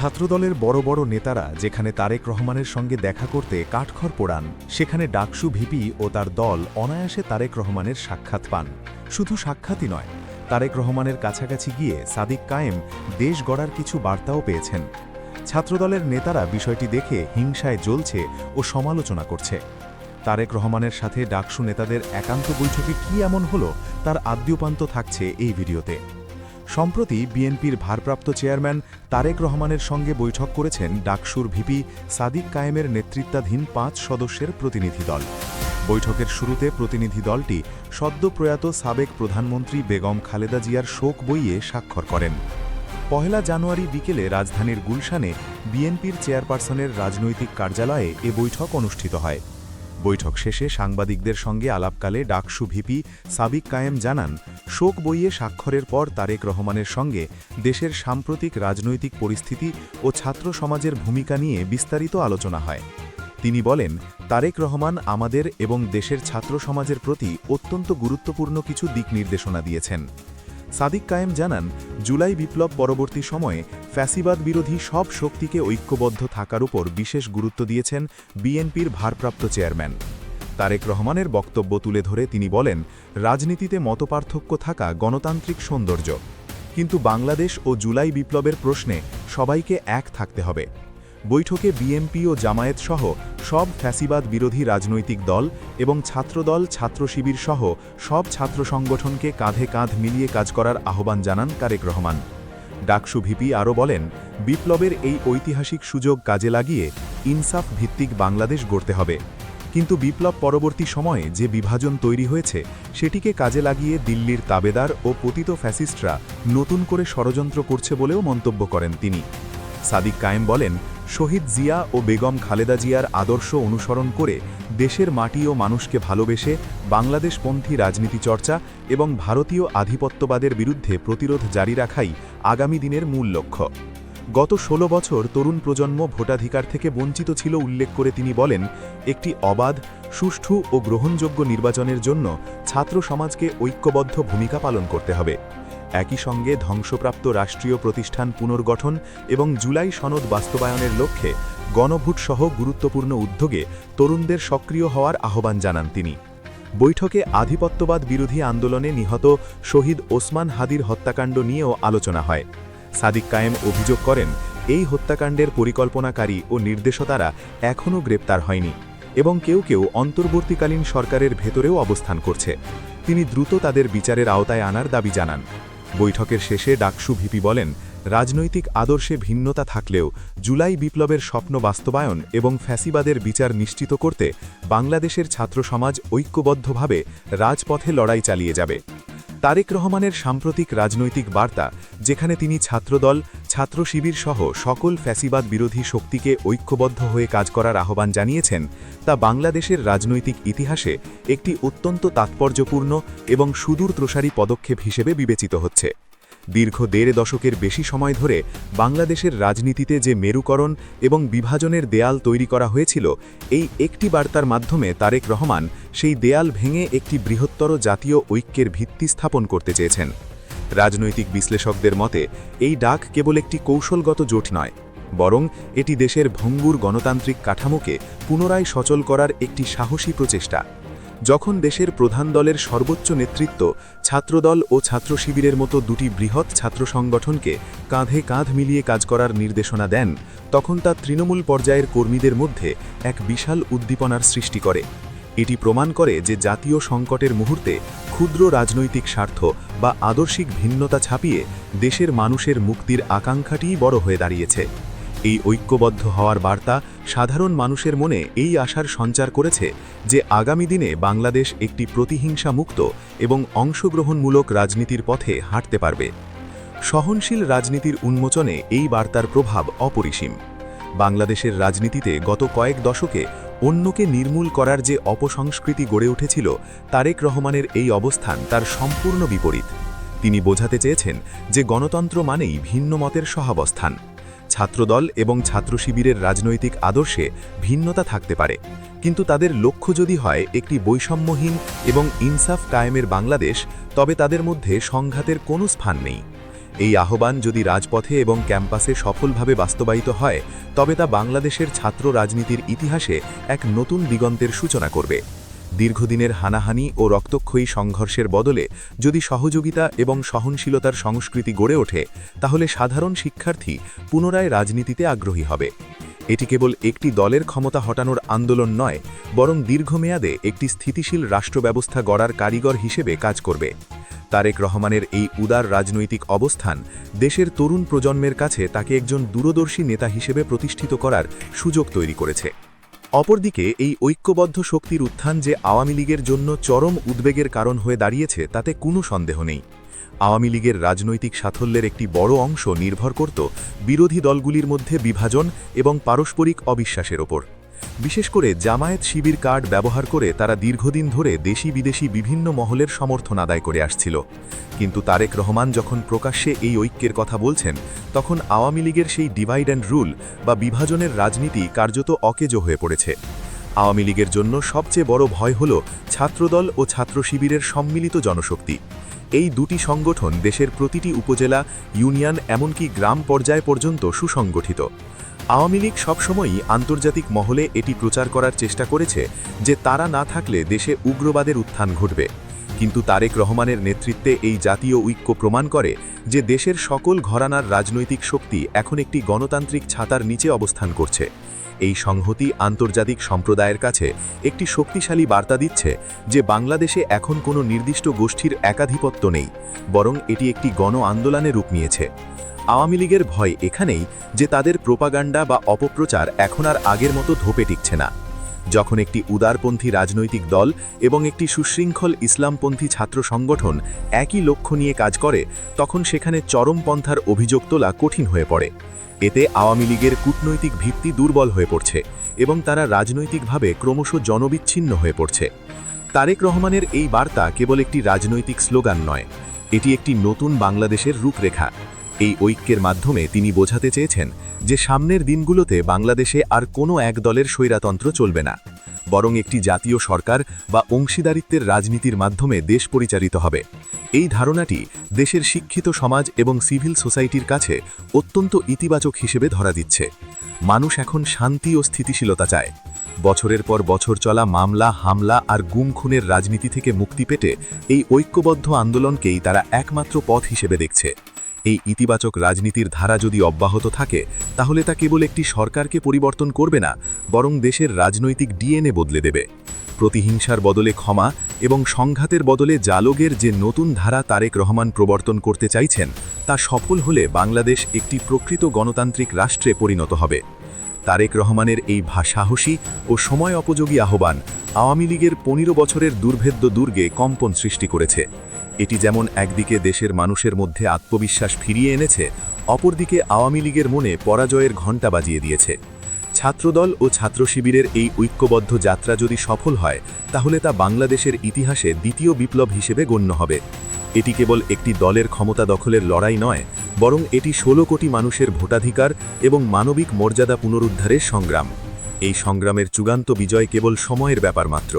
ছাত্রদলের বড় বড় নেতারা যেখানে তারেক রহমানের সঙ্গে দেখা করতে কাঠখড় পোড়ান, সেখানে ডাকসু ভিপি ও তার দল অনায়াসে তারেক রহমানের সাক্ষাৎ পান। শুধু সাক্ষাৎই নয়, তারেক রহমানের কাছাকাছি গিয়ে সাদিক কায়েম দেশ গড়ার কিছু বার্তাও পেয়েছেন। ছাত্রদলের নেতারা বিষয়টি দেখে হিংসায় জ্বলছে ও সমালোচনা করছে। তারেক রহমানের সাথে ডাকসু নেতাদের একান্ত বৈঠকে কী এমন হলো, তার আদ্যোপান্ত থাকছে এই ভিডিওতে। সম্প্রতি বিএনপির ভারপ্রাপ্ত চেয়ারম্যান তারেক রহমানের সঙ্গে বৈঠক করেছেন ডাকসুর ভিপি সাদিক কায়েমের নেতৃত্বাধীন ৫ সদস্যের প্রতিনিধি দল। বৈঠকের শুরুতে প্রতিনিধি দলটি সদ্য প্রয়াত সাবেক প্রধানমন্ত্রী বেগম খালেদা জিয়ার শোক বইয়ে স্বাক্ষর করেন। ১ জানুয়ারি বিকেলে রাজধানীর গুলশানে বিএনপির চেয়ারপারসনের রাজনৈতিক কার্যালয়ে এ বৈঠক অনুষ্ঠিত হয়। বৈঠক শেষে সাংবাদিকদের সঙ্গে আলাপকালে ডাকসু ভিপি সাদিক কায়েম জানান, শোক বইয়ে স্বাক্ষরের পর তারেক রহমানের সঙ্গে দেশের সাম্প্রতিক রাজনৈতিক পরিস্থিতি ও ছাত্র সমাজের ভূমিকা নিয়ে বিস্তারিত আলোচনা হয়। তিনি বলেন, তারেক রহমান আমাদের এবং দেশের ছাত্র সমাজের প্রতি অত্যন্ত গুরুত্বপূর্ণ কিছু দিক নির্দেশনা দিয়েছেন। সাদিক কায়েম জানান, জুলাই বিপ্লব পরবর্তী সময়ে ফ্যাসিবাদ বিরোধী সব শক্তিকে ঐক্যবদ্ধ থাকার উপর বিশেষ গুরুত্ব দিয়েছেন বিএনপির ভারপ্রাপ্ত চেয়ারম্যান। তারেক রহমানের বক্তব্য তুলে ধরে তিনি বলেন, রাজনীতিতে মতপার্থক্য থাকা গণতান্ত্রিক সৌন্দর্য, কিন্তু বাংলাদেশ ও জুলাই বিপ্লবের প্রশ্নে সবাইকে এক থাকতে হবে। বৈঠকে বিএনপি ও জামায়াত সহ সব ফ্যাসিবাদ বিরোধী রাজনৈতিক দল এবং ছাত্রদল, ছাত্র শিবির সহ সব ছাত্র সংগঠনকে কাঁধে কাঁধ মিলিয়ে কাজ করার আহ্বান জানান তারেক রহমান। ডাকসু ভিপি আরও বলেন, বিপ্লবের এই ঐতিহাসিক সুযোগ কাজে লাগিয়ে ইনসাফ ভিত্তিক বাংলাদেশ গড়তে হবে, কিন্তু বিপ্লব পরবর্তী সময়ে যে বিভাজন তৈরি হয়েছে সেটিকে কাজে লাগিয়ে দিল্লির তাবেদার ও পতিত ফ্যাসিস্টরা নতুন করে ষড়যন্ত্র করছে বলেও মন্তব্য করেন তিনি। সাদিক কায়েম বলেন, শহীদ জিয়া ও বেগম খালেদা জিয়ার আদর্শ অনুসরণ করে দেশের মাটি ও মানুষকে ভালোবেসে বাংলাদেশপন্থী রাজনীতি চর্চা এবং ভারতীয় আধিপত্যবাদের বিরুদ্ধে প্রতিরোধ জারি রাখাই আগামী দিনের মূল লক্ষ্য। গত ১৬ বছর তরুণ প্রজন্ম ভোটাধিকার থেকে বঞ্চিত ছিল উল্লেখ করে তিনি বলেন, একটি অবাধ, সুষ্ঠু ও গ্রহণযোগ্য নির্বাচনের জন্য ছাত্র সমাজকে ঐক্যবদ্ধ ভূমিকা পালন করতে হবে। একই সঙ্গে ধ্বংসপ্রাপ্ত রাষ্ট্রীয় প্রতিষ্ঠান পুনর্গঠন এবং জুলাই সনদ বাস্তবায়নের লক্ষ্যে গণভোটসহ গুরুত্বপূর্ণ উদ্যোগে তরুণদের সক্রিয় হওয়ার আহ্বান জানান তিনি। বৈঠকে আধিপত্যবাদ বিরোধী আন্দোলনে নিহত শহীদ ওসমান হাদির হত্যাকাণ্ড নিয়েও আলোচনা হয়। সাদিক কায়েম অভিযোগ করেন, এই হত্যাকাণ্ডের পরিকল্পনাকারী ও নির্দেশতারা এখনও গ্রেপ্তার হয়নি এবং কেউ কেউ অন্তর্বর্তীকালীন সরকারের ভেতরেও অবস্থান করছে। তিনি দ্রুত তাদের বিচারের আওতায় আনার দাবি জানান। বৈঠকের শেষে ডাকসু ভিপি বলেন, রাজনৈতিক আদর্শে ভিন্নতা থাকলেও জুলাই বিপ্লবের স্বপ্ন বাস্তবায়ন এবং ফ্যাসিবাদের বিচার নিশ্চিত করতে বাংলাদেশের ছাত্র সমাজ ঐক্যবদ্ধভাবে রাজপথে লড়াই চালিয়ে যাবে। তারেক রহমানের সাম্প্রতিক রাজনৈতিক বার্তা, যেখানে তিনি ছাত্রদল, ছাত্র শিবির সহ সকল ফ্যাসিবাদ বিরোধী শক্তিকে ঐক্যবদ্ধ হয়ে কাজ করার আহ্বান জানিয়েছেন, তা বাংলাদেশের রাজনৈতিক ইতিহাসে একটি অত্যন্ত তাৎপর্যপূর্ণ এবং সুদূরপ্রসারী পদক্ষেপ হিসেবে বিবেচিত হচ্ছে। দীর্ঘ ১.৫ দশকের বেশি সময় ধরে বাংলাদেশের রাজনীতিতে যে মেরুকরণ এবং বিভাজনের দেয়াল তৈরি করা হয়েছিল, এই একটি বার্তার মাধ্যমে তারেক রহমান সেই দেয়াল ভেঙে একটি বৃহত্তর জাতীয় ঐক্যের ভিত্তি স্থাপন করতে চেয়েছেন। রাজনৈতিক বিশ্লেষকদের মতে এই ডাক কেবল একটি কৌশলগত জোট নয়, বরং এটি দেশের ভঙ্গুর গণতান্ত্রিক কাঠামোকে পুনরায় সচল করার একটি সাহসী প্রচেষ্টা। যখন দেশের প্রধান দলের সর্বোচ্চ নেতৃত্ব ছাত্রদল ও ছাত্র শিবিরের মতো দুটি বৃহৎ ছাত্র সংগঠনকে কাঁধে কাঁধ মিলিয়ে কাজ করার নির্দেশনা দেন, তখন তা তৃণমূল পর্যায়ের কর্মীদের মধ্যে এক বিশাল উদ্দীপনার সৃষ্টি করে। এটি প্রমাণ করে যে জাতীয় সংকটের মুহূর্তে ক্ষুদ্র রাজনৈতিক স্বার্থ বা আদর্শিক ভিন্নতা ছাপিয়ে দেশের মানুষের মুক্তির আকাঙ্ক্ষাটিই বড় হয়ে দাঁড়িয়েছে। এই ঐক্যবদ্ধ হওয়ার বার্তা সাধারণ মানুষের মনে এই আশার সঞ্চার করেছে যে আগামী দিনে বাংলাদেশ একটি প্রতিহিংসা মুক্ত এবং অংশগ্রহণমূলক রাজনীতির পথে হাঁটতে পারবে। সহনশীল রাজনীতির উন্মোচনে এই বার্তার প্রভাব অপরিসীম। বাংলাদেশের রাজনীতিতে গত কয়েক দশকে অন্যকে নির্মূল করার যে অপসংস্কৃতি গড়ে উঠেছিল, তারেক রহমানের এই অবস্থান তার সম্পূর্ণ বিপরীত। তিনি বোঝাতে চেয়েছেন যে গণতন্ত্র মানেই ভিন্ন মতের সহাবস্থান। ছাত্রদল এবং ছাত্র শিবিরের রাজনৈতিক আদর্শে ভিন্নতা থাকতে পারে, কিন্তু তাদের লক্ষ্য যদি হয় একটি বৈষম্যহীন এবং ইনসাফ কায়েমের বাংলাদেশ, তবে তাদের মধ্যে সংঘাতের কোনো স্থান নেই। এই আহ্বান যদি রাজপথে এবং ক্যাম্পাসে সফলভাবে বাস্তবায়িত হয় তবে তা বাংলাদেশের ছাত্র রাজনীতির ইতিহাসে এক নতুন দিগন্তের সূচনা করবে। দীর্ঘদিনের হানাহানি ও রক্তক্ষয়ী সংঘর্ষের বদলে যদি সহযোগিতা এবং সহনশীলতার সংস্কৃতি গড়ে ওঠে তাহলে সাধারণ শিক্ষার্থী পুনরায় রাজনীতিতে আগ্রহী হবে। এটি কেবল একটি দলের ক্ষমতা হটানোর আন্দোলন নয়, বরং দীর্ঘমেয়াদে একটি স্থিতিশীল রাষ্ট্রব্যবস্থা গড়ার কারিগর হিসেবে কাজ করবে। তারেক রহমানের এই উদার রাজনৈতিক অবস্থান দেশের তরুণ প্রজন্মের কাছে তাকে একজন দূরদর্শী নেতা হিসেবে প্রতিষ্ঠিত করার সুযোগ তৈরি করেছে। অপরদিকে এই ঐক্যবদ্ধ শক্তির উত্থান যে আওয়ামী লীগের জন্য চরম উদ্বেগের কারণ হয়ে দাঁড়িয়েছে তাতে কোনো সন্দেহ নেই। আওয়ামী লীগের রাজনৈতিক সাফল্যের একটি বড় অংশ নির্ভর করত বিরোধী দলগুলির মধ্যে বিভাজন এবং পারস্পরিক অবিশ্বাসের ওপর। বিশেষ করে জামায়াত শিবির কার্ড ব্যবহার করে তারা দীর্ঘদিন ধরে দেশি বিদেশি বিভিন্ন মহলের সমর্থন আদায় করে আসছিল। কিন্তু তারেক রহমান যখন প্রকাশ্যে এই ঐক্যের কথা বলছেন তখন আওয়ামী লীগের সেই ডিভাইড অ্যান্ড রুল বা বিভাজনের রাজনীতি কার্যত অকেজো হয়ে পড়েছে। আওয়ামী লীগের জন্য সবচেয়ে বড় ভয় হল ছাত্রদল ও ছাত্র শিবিরের সম্মিলিত জনশক্তি। এই দুটি সংগঠন দেশের প্রতিটি উপজেলা, ইউনিয়ন এমনকি গ্রাম পর্যায় পর্যন্ত সুসংগঠিত। আওয়ামী লীগ সবসময়ই আন্তর্জাতিক মহলে এটি প্রচার করার চেষ্টা করেছে যে তারা না থাকলে দেশে উগ্রবাদের উত্থান ঘটবে। কিন্তু তারেক রহমানের নেতৃত্বে এই জাতীয় ঐক্য প্রমাণ করে যে দেশের সকল ঘরানার রাজনৈতিক শক্তি এখন একটি গণতান্ত্রিক ছাতার নিচে অবস্থান করছে। এই সংহতি আন্তর্জাতিক সম্প্রদায়ের কাছে একটি শক্তিশালী বার্তা দিচ্ছে যে বাংলাদেশে এখন কোনো নির্দিষ্ট গোষ্ঠীর একাধিপত্য নেই, বরং এটি একটি গণ আন্দোলনে রূপ নিয়েছে। আওয়ামী লীগের ভয় এখানেই যে তাদের প্রোপাগান্ডা বা অপপ্রচার এখন আর আগের মতো ধোপে টিকছে না। যখন একটি উদারপন্থী রাজনৈতিক দল এবং একটি সুশৃঙ্খল ইসলামপন্থী ছাত্র সংগঠন একই লক্ষ্য নিয়ে কাজ করে তখন সেখানে চরমপন্থার অভিযোগ তোলা কঠিন হয়ে পড়ে। এতে আওয়ামী লীগের কূটনৈতিক ভিত্তি দুর্বল হয়ে পড়ছে এবং তারা রাজনৈতিকভাবে ক্রমশ জনবিচ্ছিন্ন হয়ে পড়ছে। তারেক রহমানের এই বার্তা কেবল একটি রাজনৈতিক স্লোগান নয়, এটি একটি নতুন বাংলাদেশের রূপরেখা। এই ঐক্যের মাধ্যমে তিনি বোঝাতে চেয়েছেন যে সামনের দিনগুলোতে বাংলাদেশে আর কোনো এক দলের স্বৈরাতন্ত্র চলবে না, বরং একটি জাতীয় সরকার বা অংশীদারিত্বের রাজনীতির মাধ্যমে দেশ পরিচালিত হবে। এই ধারণাটি দেশের শিক্ষিত সমাজ এবং সিভিল সোসাইটির কাছে অত্যন্ত ইতিবাচক হিসেবে ধরা দিচ্ছে। মানুষ এখন শান্তি ও স্থিতিশীলতা চায়। বছরের পর বছর চলা মামলা, হামলা আর গুম খুনের রাজনীতি থেকে মুক্তি পেতে এই ঐক্যবদ্ধ আন্দোলনকেই তারা একমাত্র পথ হিসেবে দেখছে। এই ইতিবাচক রাজনীতির ধারা যদি অব্যাহত থাকে তাহলে তা কেবল একটি সরকারকে পরিবর্তন করবে না, বরং দেশের রাজনৈতিক ডিএনএ বদলে দেবে। প্রতিহিংসার বদলে ক্ষমা এবং সংঘাতের বদলে ডায়ালগের যে নতুন ধারা তারেক রহমান প্রবর্তন করতে চাইছেন তা সফল হলে বাংলাদেশ একটি প্রকৃত গণতান্ত্রিক রাষ্ট্রে পরিণত হবে। তারেক রহমানের এই সাহসী ও সময় উপযোগী আহ্বান আওয়ামী লীগের 15 বছরের দুর্ভেদ্য দুর্গে কম্পন সৃষ্টি করেছে। এটি যেমন একদিকে দেশের মানুষের মধ্যে আত্মবিশ্বাস ফিরিয়ে এনেছে, অপরদিকে আওয়ামী লীগের মনে পরাজয়ের ঘণ্টা বাজিয়ে দিয়েছে। ছাত্রদল ও ছাত্র শিবিরের এই ঐক্যবদ্ধ যাত্রা যদি সফল হয় তাহলে তা বাংলাদেশের ইতিহাসে দ্বিতীয় বিপ্লব হিসেবে গণ্য হবে। এটি কেবল একটি দলের ক্ষমতা দখলের লড়াই নয়, বরং এটি 16 কোটি মানুষের ভোটাধিকার এবং মানবিক মর্যাদা পুনরুদ্ধারের সংগ্রাম। এই সংগ্রামের চূড়ান্ত বিজয় কেবল সময়ের ব্যাপার মাত্র,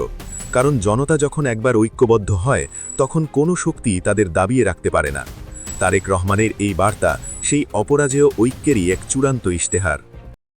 কারণ জনতা যখন একবার ঐক্যবদ্ধ হয় তখন কোনো শক্তি তাদের দাবিয়ে রাখতে পারে না। তারেক রহমানের এই বার্তা সেই অপরাজেয় ঐক্যেরই এক চূড়ান্ত ইশতেহার।